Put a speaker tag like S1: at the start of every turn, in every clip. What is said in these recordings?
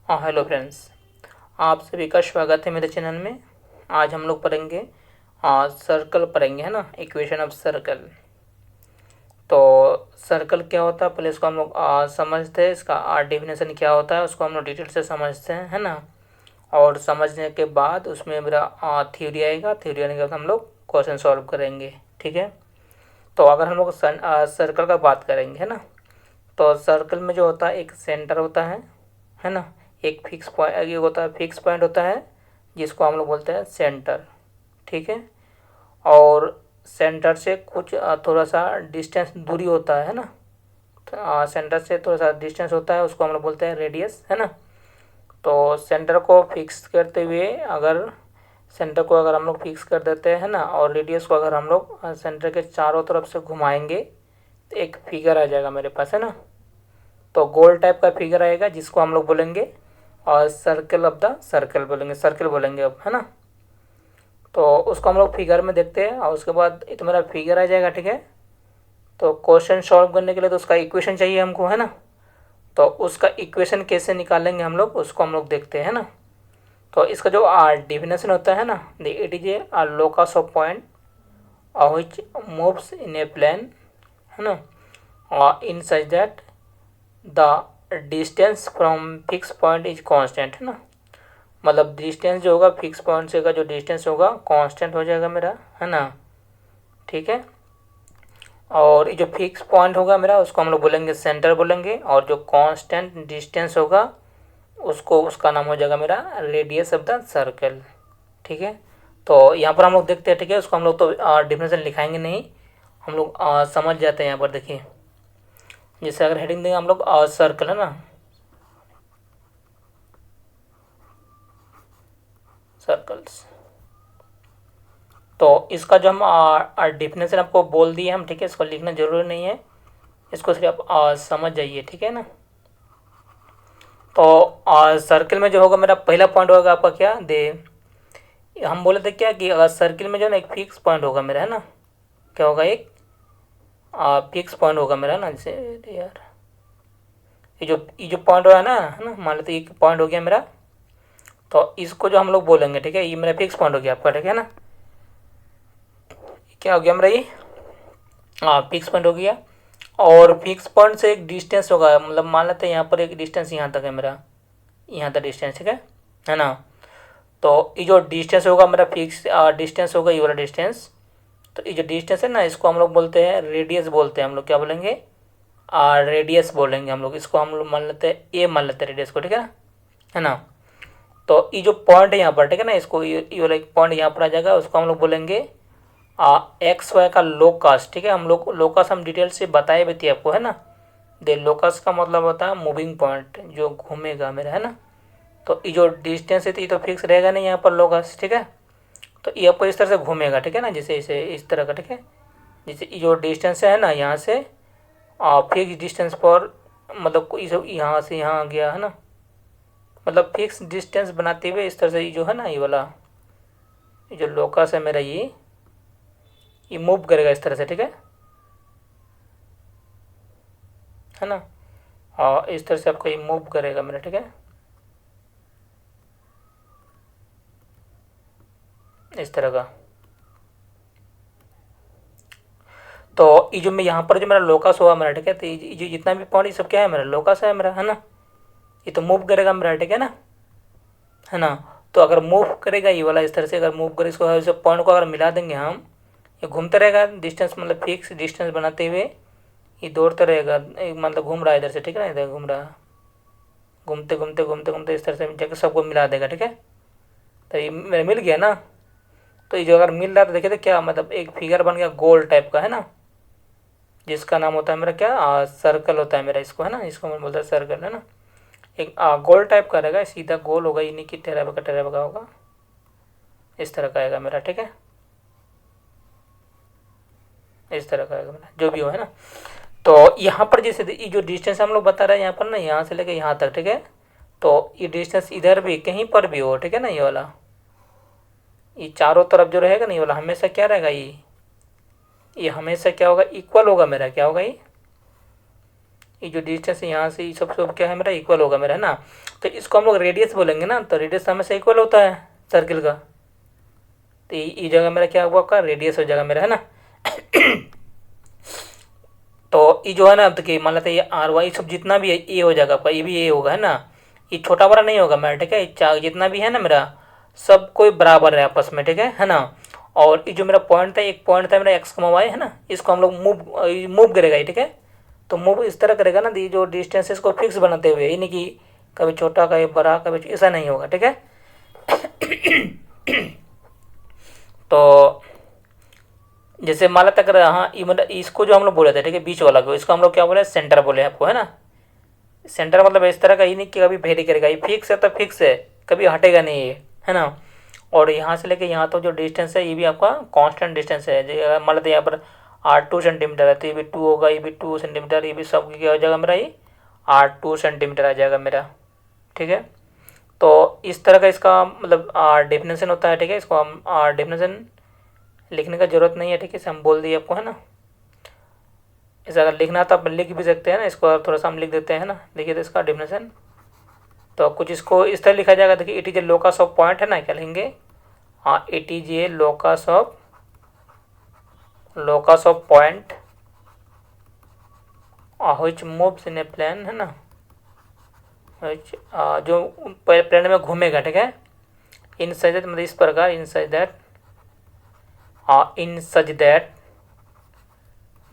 S1: Hello friends, आप सभी का स्वागत है मेरे चैनल में। आज हम लोग पढ़ेंगे सर्कल पढ़ेंगे, है ना। Equation of circle. तो सर्कल क्या होता है पहले इसको हम लोग समझते हैं। इसका डेफिनेशन क्या होता है उसको हम लोग डिटेल से समझते हैं, है ना। और समझने के बाद उसमें मेरा थ्योरी आएगा। थ्योरी आने के बाद हम लोग क्वेश्चन सॉल्व करेंगे, ठीक है। तो अगर हम लोग सर्कल का बात करेंगे, है ना। तो सर्कल में जो होता है एक सेंटर होता है ना। एक फिक्स पॉइंट ये होता है, फिक्स पॉइंट होता है जिसको हम लोग बोलते हैं सेंटर, ठीक है। और सेंटर से कुछ थोड़ा सा डिस्टेंस दूरी होता है ना। सेंटर से थोड़ा सा डिस्टेंस होता है उसको हम लोग बोलते हैं रेडियस, है ना। तो सेंटर को फिक्स करते हुए अगर हम लोग फिक्स कर देते हैं ना, और रेडियस को अगर हम लोग सेंटर के चारों तरफ से घुमाएंगे तो एक फिगर आ जाएगा मेरे पास, है ना। तो गोल टाइप का फिगर आएगा जिसको हम लोग बोलेंगे और सर्कल ऑफ द सर्कल बोलेंगे, सर्कल बोलेंगे अब, है ना। तो उसको हम लोग फिगर में देखते हैं और उसके बाद ये तो मेरा फिगर आ जाएगा, ठीक है। तो क्वेश्चन सॉल्व करने के लिए तो उसका इक्वेशन चाहिए हमको, है ना। तो उसका इक्वेशन कैसे निकालेंगे हम लोग उसको हम लोग देखते हैं ना। तो इसका जो डिफिनेशन होता है ना, it is a locus of point which moves in a plane, है ना, in such that the distance from fix point is constant, है ना। मतलब डिस्टेंस जो होगा फिक्स पॉइंट से का जो डिस्टेंस होगा कांस्टेंट हो जाएगा मेरा, है ना, ठीक है। और ये जो फिक्स पॉइंट होगा मेरा उसको हम लोग बोलेंगे सेंटर बोलेंगे, और जो कांस्टेंट डिस्टेंस होगा उसको उसका नाम हो जाएगा मेरा रेडियस ऑफ द सर्कल, ठीक है। तो यहाँ पर हम लोग देखते हैं, ठीक है। उसको हम लोग तो डिफिनेशन लिखाएंगे नहीं, हम लोग समझ जाते हैं। यहाँ पर देखिए, जैसे अगर हेडिंग देंगे हम लोग सर्कल, है ना, सर्कल्स। तो इसका जो हम डिफिनेशन आपको बोल दिए हम, ठीक है। इसको लिखना जरूरी नहीं है, इसको सिर्फ आप समझ जाइए, ठीक है ना। तो सर्कल में जो होगा मेरा पहला पॉइंट होगा आपका क्या दे, हम बोले थे क्या कि अगर सर्कल में जो ना एक फिक्स पॉइंट होगा मेरा, है ना। क्या होगा, एक फिक्स पॉइंट होगा मेरा, है ना। जैसे यार ये जो पॉइंट हुआ है ना, मान लेते एक पॉइंट हो गया मेरा। तो इसको जो हम लोग बोलेंगे, ठीक है, ये मेरा फिक्स पॉइंट हो गया आपका, ठीक है ना। क्या हो गया मेरा ये फिक्स पॉइंट हो गया। और फिक्स पॉइंट से एक डिस्टेंस होगा, मतलब मान लेते हैं यहाँ पर एक डिस्टेंस यहाँ तक है मेरा, यहाँ तक डिस्टेंस, ठीक है ना। तो ये जो डिस्टेंस होगा मेरा फिक्स डिस्टेंस होगा, ये वाला डिस्टेंस। तो ये जो डिस्टेंस है ना इसको हम लोग बोलते हैं रेडियस बोलते हैं हम लोग, क्या बोलेंगे रेडियस बोलेंगे हम लोग इसको। हम लोग मान लेते हैं ए मान लेते हैं रेडियस को, ठीक है ना। तो ये जो पॉइंट है यहाँ पर, ठीक है ना, इसको ये वाला एक पॉइंट यहाँ पर आ जाएगा, उसको हम लोग बोलेंगे एक्स वाई का लोकस, ठीक है। हम लोग लोकस हम डिटेल से बताए भी थे आपको, है ना। दे लोकस का मतलब होता है मूविंग पॉइंट, जो घूमेगा मेरा, है ना। तो ये जो डिस्टेंस है तो ये तो फिक्स रहेगा नहीं यहाँ पर लोकस, ठीक है। तो ये आपको इस तरह से घूमेगा, ठीक है ना, जैसे इसे इस तरह का, ठीक है। जैसे ये जो डिस्टेंस है ना यहाँ से फिक्स डिस्टेंस पर, मतलब कोई सब यहाँ से यहाँ आ गया, है ना। मतलब फिक्स डिस्टेंस बनाते हुए इस तरह से ये जो है ना, ये वाला ये जो लोकस है मेरा, ये मूव करेगा इस तरह से, ठीक है ना। और इस तरह से आपको ये मूव करेगा मेरा, ठीक है, इस तरह का। तो ये जो मैं यहाँ पर जो मेरा लोकस हुआ मेरा, ठीक है। तो ये जो जितना भी पॉइंट ये सब क्या है मेरा लोकस है मेरा, है ना। ये तो मूव करेगा मेरा, ठीक है ना। तो अगर मूव करेगा ये वाला इस तरह से, अगर मूव करे इसको इस पॉइंट को अगर मिला देंगे हम, ये घूमता रहेगा डिस्टेंस, मतलब फिक्स डिस्टेंस बनाते हुए ये दौड़ता रहेगा, मतलब घूम रहा है इधर से, ठीक है ना, इधर घूम रहा, घूमते घूमते घूमते घूमते इस तरह से जाकर सबको मिला देगा, ठीक है। तो ये मेरा मिल गया ना। तो ये जो अगर मिल रहा है तो देखिए तो क्या मतलब एक फिगर बन गया गोल टाइप का, है ना, जिसका नाम होता है मेरा क्या सर्कल होता है मेरा, इसको, है ना, इसको मैं बोलता है सर्कल, है ना। एक गोल टाइप का रहेगा, सीधा गोल होगा, ये नहीं कि टेढ़ा बका होगा, इस तरह का आएगा मेरा, ठीक है, इस तरह का आएगा मेरा, जो भी हो, है ना। तो यहाँ पर जैसे ये जो डिस्टेंस हम लोग बता रहे हैं यहाँ पर ना, यहाँ से लेकर यहाँ तक, ठीक है। तो ये डिस्टेंस इधर भी कहीं पर भी हो, ठीक है ना, ये वाला ये चारों तरफ जो रहेगा ना, ये वाला हमेशा क्या रहेगा, ये हमेशा क्या होगा, इक्वल होगा मेरा, क्या होगा ये जो डिस्टेंस यहाँ से सब सब क्या है मेरा इक्वल होगा मेरा, है ना। तो इसको हम लोग रेडियस बोलेंगे ना, तो रेडियस हमेशा इक्वल होता है सर्किल का। तो ये जगह मेरा क्या हुआ, आपका रेडियस हो जाएगा मेरा, है ना। तो ये जो है ना, अब देखिए मान लेते हैं ये आर वाई सब जितना भी है ए हो जाएगा आपका, ये भी ए होगा, है ना। ये छोटा बड़ा नहीं होगा मेरा, ठीक है। जितना भी है ना मेरा, सब कोई बराबर है आपस में, ठीक है ना। और ये जो मेरा पॉइंट था, एक पॉइंट था मेरा एक्स कमा वाई, है ना, इसको हम लोग मूव करेगा, ठीक है। तो मूव इस तरह करेगा ना, ये जो डिस्टेंस है इसको फिक्स बनाते हुए, यानी कि कभी छोटा कभी बड़ा कभी ऐसा नहीं होगा, ठीक है। तो जैसे मान लेते अगर हाँ ये मतलब इसको जो हम लोग बोले थे, ठीक है, बीच वाला को, इसको हम लोग क्या बोले, सेंटर बोले आपको, है ना। सेंटर मतलब इस तरह का ही नहीं कि कभी वेरी करेगा, ये फिक्स है तो फिक्स है, कभी हटेगा नहीं ये, है ना। और यहाँ से लेके यहाँ तो जो डिस्टेंस है ये भी आपका कांस्टेंट डिस्टेंस है। मान लेते यहाँ पर R2 सेंटीमीटर है, तो ये भी 2 होगा, ये भी 2 सेंटीमीटर, ये भी सब क्या हो जाएगा मेरा, ये R2 सेंटीमीटर आ जाएगा मेरा, ठीक है। तो इस तरह का इसका मतलब डेफिनेशन होता है, ठीक है। इसको हम डेफिनेशन लिखने का ज़रूरत नहीं है, ठीक है, इसे हम बोल दिए आपको, है ना। इसे अगर लिखना तो आप लिख भी सकते हैं ना, इसको थोड़ा सा हम लिख देते हैं, है ना। देखिए तो इसका डेफिनेशन तो कुछ इसको इस तरह लिखा जाएगा, देखिए it is a locus of point, है ना, क्या लिखेंगे, हाँ, it is a locus of point which moves in a plane, है ना, जो प्लेन में घूमेगा, ठीक है। इन सच दैट मतलब इस प्रकार, in such that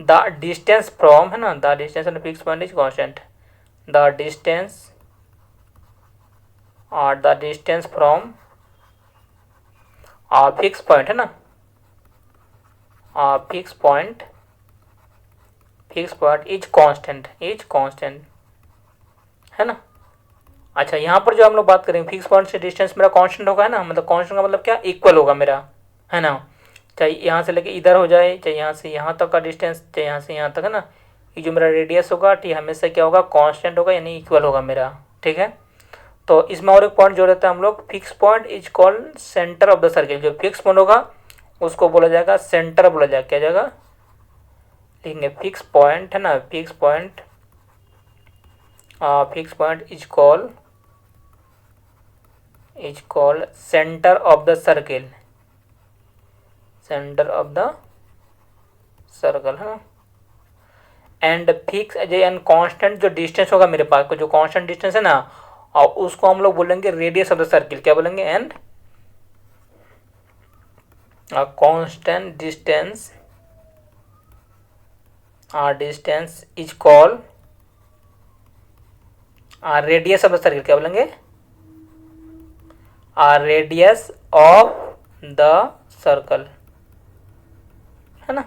S1: the distance from, है ना, the distance on fix point is constant, the distance from fix point, है ना, फिक्स पॉइंट इज कांस्टेंट, है ना। अच्छा, यहाँ पर जो हम लोग बात करेंगे फिक्स पॉइंट से डिस्टेंस मेरा कांस्टेंट होगा, है ना, मतलब कांस्टेंट का मतलब क्या, इक्वल होगा मेरा, है ना। चाहे यहाँ से लेके इधर हो जाए, चाहे यहाँ से यहाँ तक का डिस्टेंस, चाहे यहाँ से यहाँ तक, है ना, ये जो मेरा रेडियस होगा ठीक हमेशा क्या होगा, कांस्टेंट होगा, यानी इक्वल होगा मेरा, ठीक है। तो इसमें और एक पॉइंट जो रहता है हम लोग, fix point is called centre of the circle, जो फिक्स पॉइंट होगा उसको बोला जाएगा सेंटर, बोला जाएगा, क्या जाएगा, लिखेंगे फिक्स पॉइंट, है ना, fix point is called centre of the circle, है ना। एंड फिक्स एंड कांस्टेंट जो डिस्टेंस होगा मेरे पास को, जो कांस्टेंट डिस्टेंस है ना, और उसको हम लोग बोलेंगे रेडियस ऑफ द सर्किल, क्या बोलेंगे, and constant distance is called radius of the circle, क्या बोलेंगे, रेडियस ऑफ द सर्कल, है ना।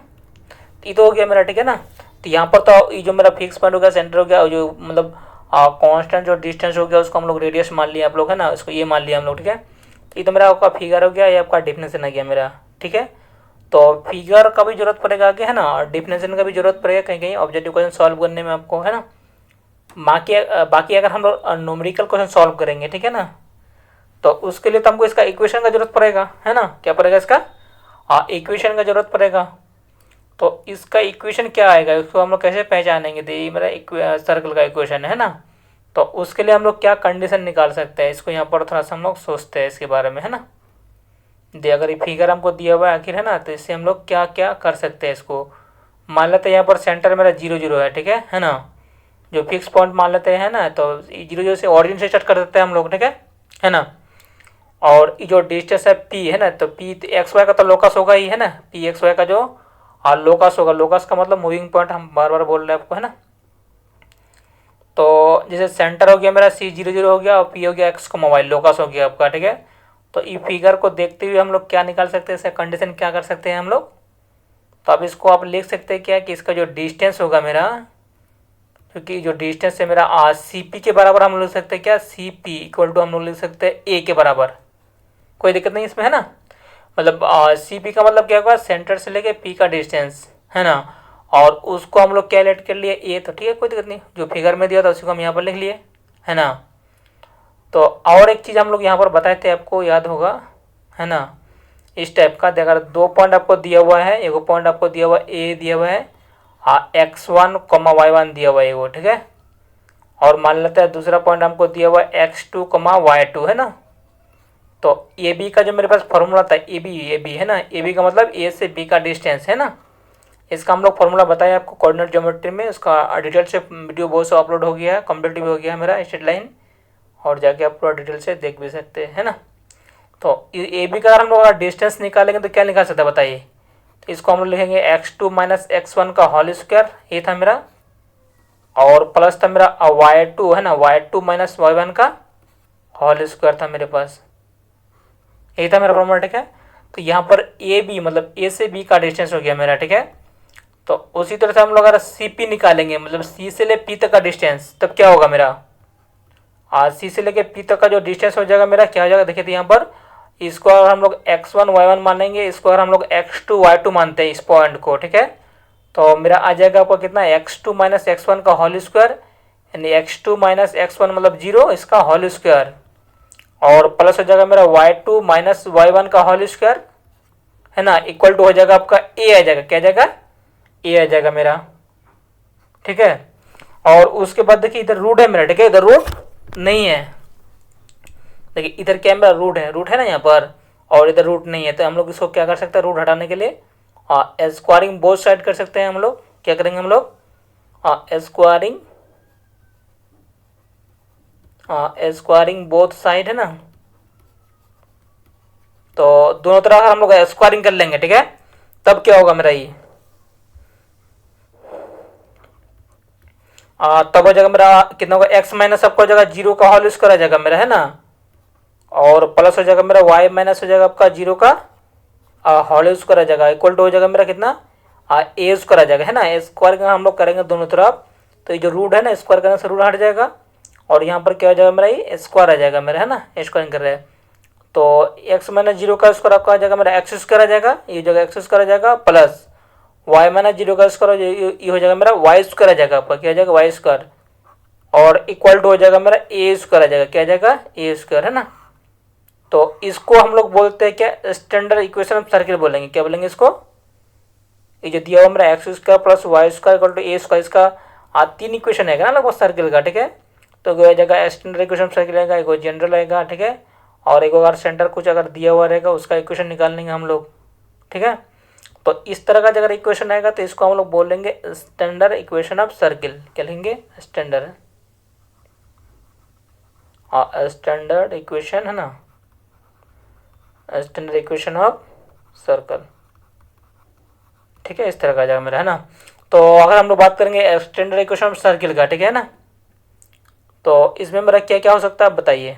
S1: ये तो हो गया मेरा, ठीक है ना। तो यहाँ पर तो ये जो मेरा फिक्स पॉइंट हो गया, सेंटर हो गया, और जो मतलब कांस्टेंट जो डिस्टेंस हो गया उसको हम लोग रेडियस मान लिया आप लोग, है ना, इसको ये मान लिया हम लोग, ठीक है। तो ये तो मेरा आपका फिगर हो गया, ये आपका डेफिनेशन आ गया मेरा, ठीक है। तो फिगर का भी जरूरत पड़ेगा आगे, है ना, और डेफिनेशन का भी जरूरत पड़ेगा कहीं कहीं ऑब्जेक्टिव क्वेश्चन सॉल्व करने में आपको, है ना। बाकी अगर हम लोग न्यूमेरिकल क्वेश्चन सॉल्व करेंगे, ठीक है ना, तो उसके लिए तो हमको इसका इक्वेशन का जरूरत पड़ेगा, है ना, क्या पड़ेगा इसका, इक्वेशन का जरूरत पड़ेगा। तो इसका इक्वेशन क्या आएगा, उसको हम लोग कैसे पहचानेंगे, तो ये मेरा सर्कल का इक्वेशन है ना। तो उसके लिए हम लोग क्या कंडीशन निकाल सकते हैं, इसको यहाँ पर थोड़ा सा हम लोग सोचते हैं इसके बारे में, है ना। दे अगर ये फिगर हमको दिया हुआ है आखिर, है ना, तो इससे हम लोग क्या क्या कर सकते हैं। इसको मान लेते हैं यहाँ पर सेंटर मेरा 0 0 है, ठीक है ना। जो फिक्स पॉइंट मान लेते हैं ना, तो 0 0 से ऑरिजिन से स्टार्ट कर देते हैं हम लोग, ठीक है ना। और ये जो डिस्टेंस है पी, है ना, तो पी एक्स वाई का तो लोकस होगा ही, है ना, पी एक्स वाई का जो लोकस होगा, लोकस का मतलब मूविंग पॉइंट हम बार बार बोल रहे हैं आपको, है ना। तो जैसे सेंटर हो गया मेरा C0 0 हो गया, और पी हो गया एक्स को मोबाइल लोकस हो गया आपका, ठीक है। तो ये फिगर को देखते हुए हम लोग क्या निकाल सकते हैं, इसका कंडीशन क्या कर सकते हैं हम लोग। तो अब इसको आप लिख सकते हैं क्या कि इसका जो डिस्टेंस होगा मेरा, क्योंकि जो डिस्टेंस है मेरा CP के बराबर हम लिख सकते हैं, क्या CP इक्वल टू हम लोग लिख सकते हैं A के बराबर, कोई दिक्कत नहीं इसमें, है ना। मतलब CP का मतलब क्या होगा, सेंटर से लेके P का डिस्टेंस, है ना, और उसको हम लोग कैलकुलेट कर लिए A, तो ठीक है, कोई दिक्कत नहीं, जो फिगर में दिया था उसी को हम यहाँ पर लिख लिए, है ना। तो और एक चीज़ हम लोग यहाँ पर बताए थे, आपको याद होगा, है ना, इस टाइप का अगर 2 पॉइंट आपको दिया हुआ है, एक पॉइंट आपको दिया हुआ है A दिया हुआ है, X1, Y1 दिया हुआ है वो, ठीक है। और मान लेते हैं दूसरा पॉइंट हमको दिया हुआ है x2, y2 है ना। तो ए बी का जो मेरे पास फॉर्मूला था, ए बी है ना, ए बी का मतलब ए से बी का डिस्टेंस है ना। इसका हम लोग फॉर्मूला बताया आपको कोऑर्डिनेट ज्योमेट्री में, उसका डिटेल से वीडियो बहुत सा अपलोड हो गया है, कंप्लीट भी हो गया है मेरा स्ट्रेट लाइन, और जाके आप पूरा डिटेल से देख भी सकते हैं ना। तो ए बी का अगर हम लोग डिस्टेंस निकालेंगे तो क्या निकाल सकते हैं बताइए। तो इसको हम लोग लिखेंगे x2 - x1 का होल स्क्वायर, ये था मेरा, और प्लस था मेरा y2 है ना, y2 - y1 का होल स्क्वायर था मेरे पास, यही था मेरा फॉर्मूला। ठीक है, तो यहाँ पर ए बी मतलब ए से बी का डिस्टेंस हो गया मेरा। ठीक है, तो उसी तरह से हम लोग अगर सी पी निकालेंगे, मतलब सी से ले पी तक का डिस्टेंस, तब क्या होगा मेरा, सी से लेके पी तक का जो डिस्टेंस हो जाएगा मेरा, क्या हो जाएगा देखिए। तो यहाँ पर इसको अगर हम लोग x1 y1 मानेंगे, इसको अगर हम लोग x2 y2 मानते हैं इस पॉइंट को, ठीक है, तो मेरा आ जाएगा आपको कितना, x2 - x1 का होल स्क्वायर, यानी x2 - x1 मतलब 0, इसका होल स्क्वायर, और प्लस हो जाएगा मेरा y2 - y1 का होल स्क्वायर है ना, इक्वल टू हो जाएगा आपका a आ जाएगा, क्या जाएगा, a आ जाएगा मेरा। ठीक है, और उसके बाद देखिए इधर रूट है मेरा। ठीक है, इधर रूट नहीं है, देखिए इधर क्या मेरा रूट है ना यहाँ पर, और इधर रूट नहीं है। तो हम लोग इसको क्या कर सकते हैं, रूट हटाने के लिए स्क्वायरिंग बोथ साइड कर सकते हैं हम लोग। क्या करेंगे हम लोग, स्क्वायरिंग बोथ साइड है ना, तो दोनों तरह हम लोग स्क्वायरिंग कर लेंगे। ठीक है, तब क्या होगा मेरा, ये तब हो जाएगा मेरा कितना होगा, x माइनस आपका हो जाएगा 0 का होल स्क्वायर आ जाएगा मेरा है ना, और प्लस हो जाएगा मेरा y माइनस हो जाएगा आपका 0 का होल स्क्वायर आ जाएगा, इक्वल टू हो जाएगा मेरा कितना, ए स्क्वायर आ जाएगा है ना। स्क्वायर का हम लोग करेंगे दोनों तरफ, तो ये जो रूट है ना, स्क्वायर करने से रूट हट जाएगा, और यहाँ पर क्या हो जाएगा मेरा, ये स्क्वायर आ जाएगा मेरा है ना, स्क्वायरिंग कर रहे हैं। तो x माइनस 0 का स्क्वायर आपका आ जाएगा मेरा एक्स स्क्वायर आ जाएगा, ये जगह एक्स स्क्वायर आ जाएगा, प्लस y माइनस 0 का स्क्वायर ये हो जाएगा मेरा वाई स्क्वायर आ जाएगा आपका, क्या आ जाएगा, वाई स्क्वायर, और इक्वल टू हो जाएगा मेरा ए स्क्वायर आ जाएगा, क्या आ जाएगा, ए स्क्वायर है ना। तो इसको हम लोग बोलते हैं क्या, स्टैंडर्ड इक्वेशन ऑफ सर्किल बोलेंगे। क्या बोलेंगे इसको, ये जो दिया हुआ मेरा x square plus y square equal to a square, इसका 3 इक्वेशन है ना लगभग सर्किल का। ठीक है, तो क्या जाएगा, स्टैंडर्ड इक्वेशन ऑफ सर्किल आएगा, एक जनरल आएगा। ठीक है, और एक अगर सेंटर कुछ अगर दिया हुआ रहेगा उसका इक्वेशन निकाल लेंगे हम लोग। ठीक है, तो इस तरह का अगर इक्वेशन आएगा तो इसको हम लोग बोलेंगे स्टैंडर्ड इक्वेशन ऑफ सर्किल। क्या लेंगे, स्टैंडर्ड स्टैंडर्ड इक्वेशन है ना, स्टैंडर्ड इक्वेशन ऑफ सर्कल। ठीक है, इस तरह का आ जाएगा मेरा है ना। तो अगर हम लोग बात करेंगे स्टैंडर्ड इक्वेशन ऑफ सर्किल का, ठीक है ना, तो इसमें मेरा क्या क्या हो सकता है आप बताइए।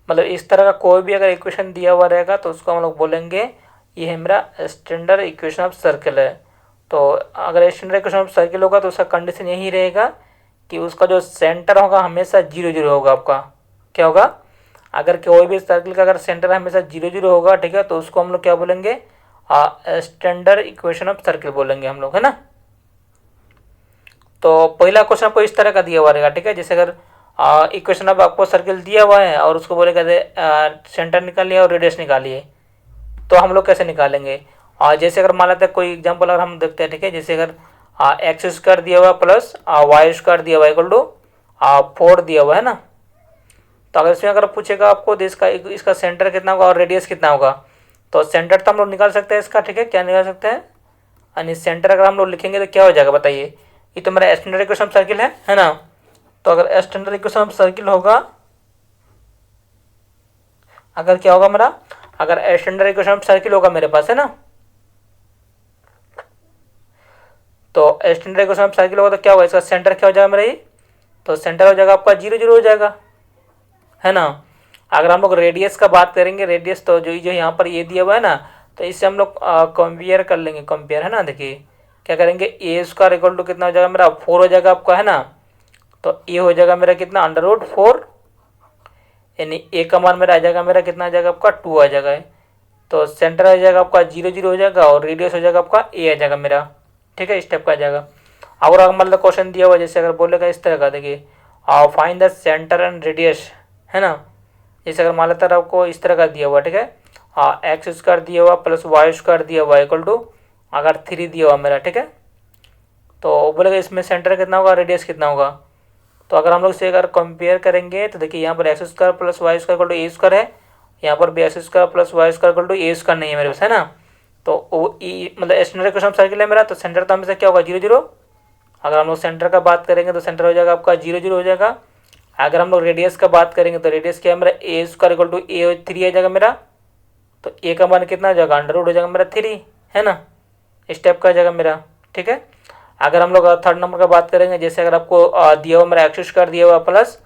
S1: मतलब इस तरह का कोई भी अगर इक्वेशन दिया हुआ रहेगा तो उसको हम लोग बोलेंगे ये है मेरा स्टैंडर्ड इक्वेशन ऑफ सर्किल है। तो अगर स्टैंडर्ड इक्वेशन ऑफ सर्किल होगा तो उसका कंडीशन यही रहेगा कि उसका जो सेंटर होगा हमेशा 0 0 होगा आपका। क्या होगा, अगर कोई भी सर्किल का अगर सेंटर हमेशा 0 0 होगा, ठीक है, तो उसको हम लोग क्या बोलेंगे, स्टैंडर्ड इक्वेशन ऑफ सर्किल बोलेंगे हम लोग है ना। तो पहला क्वेश्चन आपको इस तरह का दिया हुआ रहेगा। ठीक है, जैसे अगर इक्वेशन अब आपको सर्किल दिया हुआ है और उसको बोलेगा सेंटर निकालिए और रेडियस निकालिए, तो हम लोग कैसे निकालेंगे। जैसे अगर मान लेते हैं कोई एग्जांपल अगर हम देखते हैं, ठीक है, जैसे अगर एक्स स्क्वायर दिया हुआ प्लस वाई स्क्वायर दिया हुआ इक्वल टू 4 दिया हुआ है ना। तो अगर इसमें अगर पूछेगा आपको तो इसका सेंटर कितना होगा और रेडियस कितना होगा, तो सेंटर तो हम लोग निकाल सकते हैं इसका। ठीक है, क्या निकाल सकते हैं, यानी सेंटर अगर हम लोग लिखेंगे तो क्या हो जाएगा बताइए। ये तो मेरा स्टैंडर्ड इक्वेशन ऑफ सर्किल है ना। तो अगर स्टैंडर्ड इक्वेशन ऑफ सर्किल होगा, अगर क्या होगा मेरा, अगर स्टैंडर्ड इक्वेशन ऑफ सर्किल होगा मेरे पास है ना, तो स्टैंडर्ड इक्वेशन ऑफ सर्किल होगा तो क्या होगा, इसका सेंटर क्या हो जाएगा मेरा, ये तो सेंटर हो जाएगा आपका 0 0 हो जाएगा है ना। अगर हम लोग रेडियस का बात करेंगे, रेडियस तो जो यहाँ पर ये दिया हुआ है ना, तो इससे हम लोग कंपेयर कर लेंगे, कंपेयर है ना। देखिए क्या करेंगे, ए स्क्वायर इक्वल टू कितना हो जाएगा मेरा 4 हो जाएगा आपका है ना। तो ये हो जाएगा मेरा कितना, √4, यानी ए का मान मेरा आ जाएगा मेरा कितना आ जाएगा आपका 2 आ जाएगा। तो सेंटर आ जाएगा आपका 0 0 हो जाएगा और रेडियस हो जाएगा आपका ए आ जाएगा मेरा। ठीक है, इस टाइप का आ जाएगा। और अगर मतलब क्वेश्चन दिया हुआ जैसे अगर बोलेगा इस तरह का, देखिए find the centre and radius है ना। जैसे अगर मान लेता आपको इस तरह का दिया हुआ, ठीक है, एक्स स्क्वायर दिया हुआ प्लस वाई स्क्वायर दिया हुआ इक्वल टू अगर 3 दिया हुआ मेरा। ठीक है, तो बोलेगा इसमें सेंटर कितना होगा, रेडियस कितना होगा। तो अगर हम लोग इसे अगर कंपेयर करेंगे तो देखिए यहाँ पर x square plus y square equal to a square है, यहाँ पर भी x square plus y square equal to a square नहीं है मेरे पास, है ना। तो वो ई मतलब स्टैंडर्ड इक्वेशन ऑफ सर्किल है मेरा, तो सेंटर तो हमेशा क्या होगा 0 0। अगर हम लोग सेंटर का बात करेंगे तो सेंटर हो जाएगा आपका 0 0 हो जाएगा। अगर हम लोग रेडियस का बात करेंगे तो रेडियस क्या है मेरा ए स्क्वायर इक्वल टू ए 3 आ जाएगा मेरा। तो ए का मान कितना हो जाएगा अंडर रूट हो जाएगा मेरा 3, है ना, स्टेप का आ जाएगा मेरा, ठीक है। अगर हम लोग थर्ड नंबर का बात करेंगे, जैसे अगर आपको दिया हुआ मेरा एक्स स्क्वायर दिया हुआ प्लस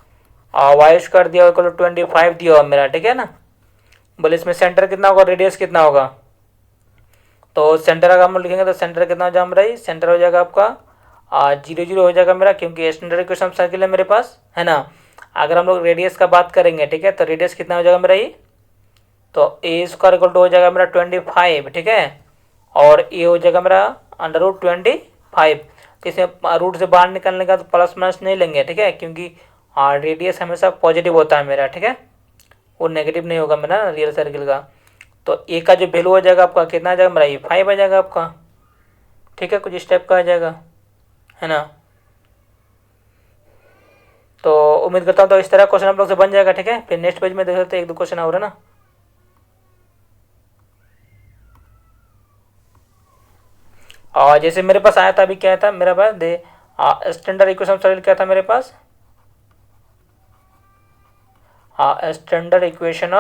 S1: वाई स्क्वायर दिया हुआ इक्वल टू 25 दिया हुआ मेरा, ठीक है ना। बोले इसमें सेंटर कितना होगा, रेडियस कितना होगा, तो सेंटर अगर हम लिखेंगे तो सेंटर कितना हो जाएगा मेरा, सेंटर हो जाएगा आपका 0 0 हो जाएगा मेरा, क्योंकि स्टैंडर्ड इक्वेशन सर्किल है मेरे पास, है ना। अगर हम लोग रेडियस का बात करेंगे, ठीक है, तो रेडियस कितना हो जाएगा मेरा ये, तो ए स्क्वायर इक्वल टू हो जाएगा मेरा 25, ठीक है, और ए हो जाएगा मेरा अंडर रूट 25। तो इसमें रूट से बाहर निकलने का तो प्लस माइनस नहीं लेंगे, ठीक है, क्योंकि रेडियस हमेशा पॉजिटिव होता है मेरा, ठीक है, वो नेगेटिव नहीं होगा मेरा रियल सर्किल का। तो ए का जो वैल्यू हो जाएगा आपका कितना आ जाएगा मेरा, ये 5 आ जाएगा आपका, ठीक है, कुछ स्टेप का आ जाएगा, है ना। तो उम्मीद करता हूँ तो इस तरह क्वेश्चन आप लोग से बन जाएगा, ठीक है। फिर नेक्स्ट पेज में देख सकते हैं 1 2 क्वेश्चन और, है ना। और जैसे मेरे पास आया था अभी, क्या था मेरे पास दे स्टैंडर्ड इक्वेशन सर्किल क्या था मेरे पास, स्टैंडर्ड इक्वेशन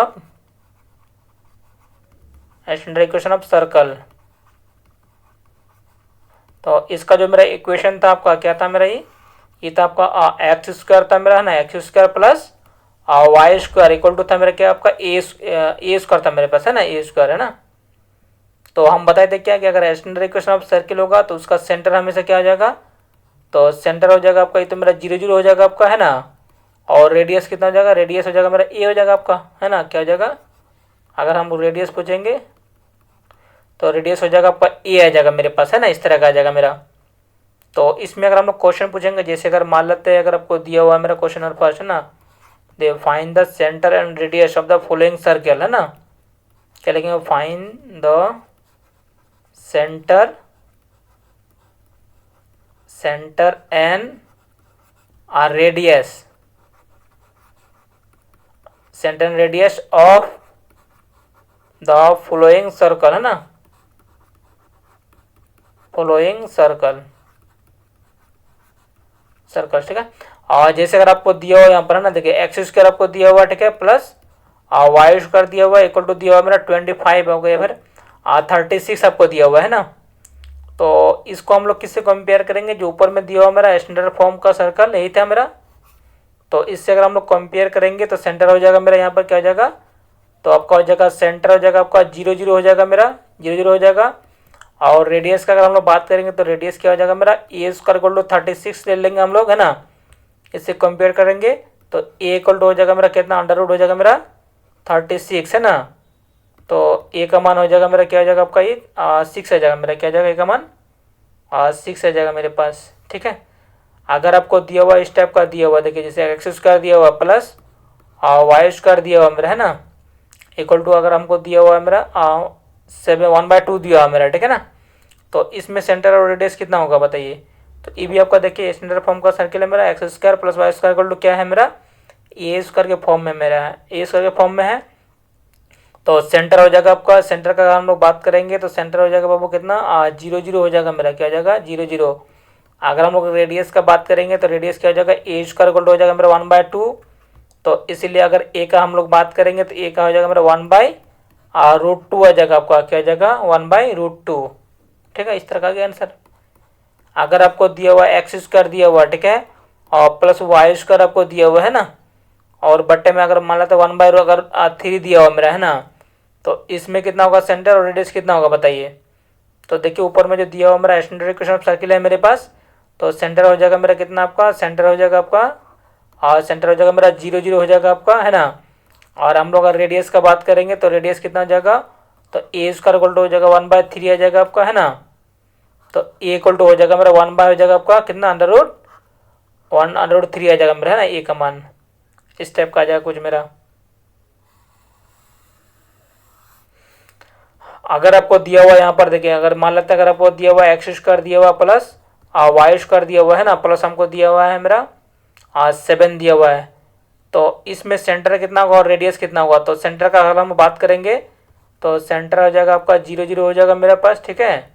S1: ऑफ सर्कल। तो इसका जो मेरा इक्वेशन था आपका क्या था मेरा, ये था आपका एक्स स्क्वायर था मेरा, है ना, x square plus y square equal to था मेरा क्या आपका ए स्क्वायर था मेरे पास, है ना, ए स्क्वायर, है ना। तो हम बताए थे क्या कि अगर स्टैंडर्ड इक्वेशन ऑफ सर्किल होगा तो उसका सेंटर हमेशा क्या हो जाएगा, तो सेंटर हो जाएगा आपका ये तो मेरा 0 0 हो जाएगा आपका, है ना। और रेडियस कितना हो जाएगा, रेडियस हो जाएगा मेरा ए हो जाएगा आपका, है ना, क्या हो जाएगा, अगर हम रेडियस पूछेंगे तो रेडियस हो जाएगा आपका ए आ जाएगा मेरे पास, है ना, इस तरह का आ जाएगा मेरा। तो इसमें अगर हम लोग क्वेश्चन पूछेंगे, जैसे अगर मान लेते हैं अगर आपको दिया हुआ है मेरा क्वेश्चन और फर्स्ट, है ना, they find the centre and radius of the following circle, है ना, क्या लिखेंगे, find the centre and radius, centre and radius of the following circle, है ना, फॉलोइंग सर्कल, ठीक है। और जैसे अगर आपको दिया हुआ यहाँ पर, है ना, देखिए एक्स स्क्वायर आपको दिया हुआ, ठीक है, प्लस वाई स्क्वायर दिया हुआ इक्वल टू दिया हुआ मेरा 25 हो गया, फिर 36 आपको दिया हुआ है ना। तो इसको हम लोग किससे कंपेयर करेंगे, जो ऊपर में दिया हुआ मेरा स्टैंडर्ड फॉर्म का सर्कल यही था मेरा, तो इससे अगर हम लोग कंपेयर करेंगे तो सेंटर हो जाएगा मेरा यहाँ पर क्या हो जाएगा, तो आपका हो जाएगा सेंटर हो जाएगा आपका 0 0 हो जाएगा मेरा, 0 0 हो जाएगा। और रेडियस का अगर हम लोग बात करेंगे तो रेडियस क्या हो जाएगा मेरा ए स्क्वायर इक्वल टू 36 ले लेंगे हम लोग, है ना, इससे कंपेयर करेंगे तो ए इक्वल टू हो जाएगा मेरा कितना, अंडर रूट हो जाएगा मेरा 36, है ना। तो ए का मान हो जाएगा मेरा क्या हो जाएगा आपका ये 6 आ जाएगा मेरा, क्या हो जाएगा ए का मान 6 आ जाएगा मेरे पास, ठीक है। अगर आपको दिया हुआ इस टाइप का दिया हुआ, देखिए जैसे एक्स स्क्वायर दिया हुआ प्लस वाई स्क्वायर दिया हुआ मेरा, है ना, इक्वल टू अगर हमको दिया हुआ है मेरा 1/2 दिया हुआ मेरा, ठीक है ना। तो इसमें सेंटर और रेडियस कितना होगा बताइए, तो ये भी आपका देखिए स्टैंडर्ड फॉर्म का सर्किल है मेरा, x square plus y square equal to क्या है मेरा, ए स्क्वायर के फॉर्म में मेरा है, ए स्क्वायर के फॉर्म में है। तो सेंटर हो जाएगा आपका, सेंटर का हम लोग बात करेंगे तो सेंटर हो जाएगा बाबू कितना 0 0 हो जाएगा मेरा, क्या हो जाएगा 0 0। अगर हम लोग रेडियस का बात करेंगे तो रेडियस क्या हो जाएगा ए स्क्वायर इक्वल टू हो जाएगा मेरा 1/2। तो इसीलिए अगर ए का हम लोग बात करेंगे तो ए का हो जाएगा मेरा 1/√2 आ जाएगा आपका, क्या हो जाएगा 1/√2, ठीक है, इस तरह का आंसर। अगर आपको दिया हुआ एक्स स्क्वायर दिया हुआ, ठीक है, और प्लस वाई स्क्वायर आपको दिया हुआ है ना, और बट्टे में अगर मान लेते 1/3 अगर 3 दिया हुआ मेरा, है ना, तो इसमें कितना होगा सेंटर और रेडियस कितना होगा बताइए। तो देखिए ऊपर में जो दिया हुआ मेरा स्टैंडर्ड इक्वेशन ऑफ सर्किल है मेरे पास, तो सेंटर हो जाएगा मेरा कितना आपका, सेंटर हो जाएगा आपका और सेंटर हो जाएगा मेरा 0 0 हो जाएगा आपका, है ना। और हम लोग अगर रेडियस का बात करेंगे तो रेडियस कितना हो जाएगा, तो ए स्क्वायर इक्वल टू हो जाएगा 1/3 आ जाएगा आपका, है ना। तो ए इक्वल टू हो जाएगा मेरा 1/, हो जाएगा आपका कितना √1/3 आ जाएगा मेरा, है ना, ए का मान इस टाइप का आ जाएगा कुछ मेरा। अगर आपको दिया हुआ यहाँ पर देखिए, अगर मान लेते हैं अगर आपको दिया हुआ एक्स स्क्वायर दिया हुआ प्लस वाई स्क्वायर दिया हुआ है ना, प्लस हमको दिया हुआ है मेरा 7 दिया हुआ है, तो इसमें सेंटर कितना होगा और रेडियस कितना होगा। तो सेंटर का अगर हम बात करेंगे तो सेंटर हो जाएगा आपका 0 0 हो जाएगा मेरे पास, ठीक है।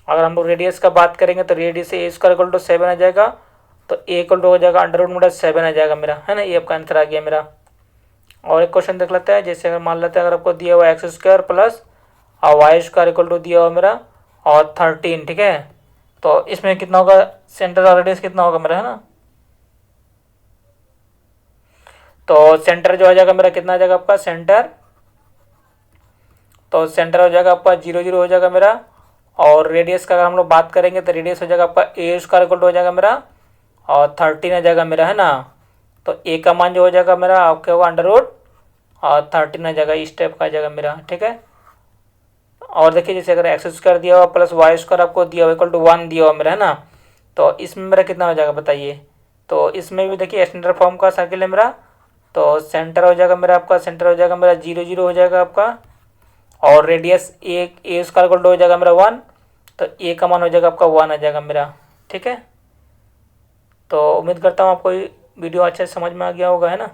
S1: अगर हम लोग रेडियस का बात करेंगे तो radius a square equal to 7 आ जाएगा, तो ए इक्वल टू हो जाएगा √7 आ जाएगा मेरा, है ना। ये आपका आंसर आ गया मेरा। और एक क्वेश्चन देख लेते हैं, जैसे अगर मान लेते हैं अगर आपको दिया हुआ x² प्लस और y² इक्वल टू दिया हुआ मेरा और 13, ठीक है। तो इसमें कितना होगा, सेंटर और रेडियस कितना होगा मेरा, है ना। तो सेंटर जो हो जाएगा मेरा कितना आ जाएगा आपका सेंटर, तो सेंटर हो जाएगा आपका 0 0 हो जाएगा मेरा। और रेडियस का अगर हम लोग बात करेंगे तो रेडियस हो जाएगा आपका a² इक्वल टू हो जाएगा मेरा और 13 आ जाएगा मेरा, है ना। तो ए का मान जो हो जाएगा मेरा आपके होगा और 13 आ जाएगा, इस टाइप का आ जाएगा मेरा, ठीक है। और देखिए जैसे अगर x² दिया हुआ प्लस y² आपको दिया हुआ इक्वल टू 1 दिया हुआ मेरा, है ना। तो इसमें मेरा कितना हो जाएगा बताइए। तो इसमें भी देखिए स्टैंडर्ड फॉर्म का सर्किल है मेरा, तो सेंटर हो जाएगा मेरा आपका, सेंटर हो जाएगा मेरा 0 0 हो जाएगा आपका। और रेडियस a² इक्वल टू हो जाएगा मेरा 1, तो ए का मान हो जाएगा आपका 1 आ जाएगा मेरा, ठीक है। तो उम्मीद करता हूँ आपको वीडियो अच्छे से समझ में आ गया होगा, है ना।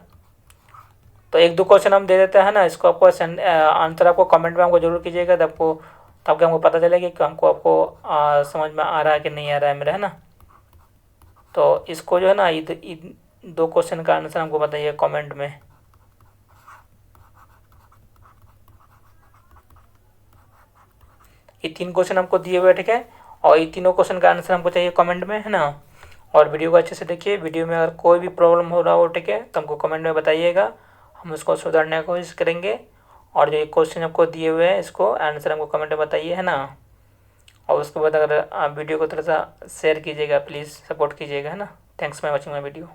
S1: तो एक दो क्वेश्चन हम दे देते हैं ना, इसको आपको आंसर आपको कमेंट में हमको जरूर कीजिएगा, तब हमको पता चलेगा कि हमको आपको समझ में आ रहा है कि नहीं आ रहा है मेरा, है ना। तो इसको जो है ना इन 2 क्वेश्चन का आंसर हमको बताइए कमेंट में। ये 3 क्वेश्चन हमको दिए हुए, ठीक है। और ये तीनों क्वेश्चन का आंसर हमको चाहिए कमेंट में, है ना। और वीडियो को अच्छे से देखिए, वीडियो में अगर कोई भी प्रॉब्लम हो रहा हो, ठीक है, तो हमको कमेंट में बताइएगा, हम उसको सुधारने की कोशिश करेंगे। और जो ये क्वेश्चन आपको दिए हुए हैं इसको आंसर हमको कमेंट में बताइए, है ना। और उसके बाद अगर आप वीडियो को थोड़ा सा शेयर कीजिएगा, प्लीज़ सपोर्ट कीजिएगा, है ना। Thanks for watching my video.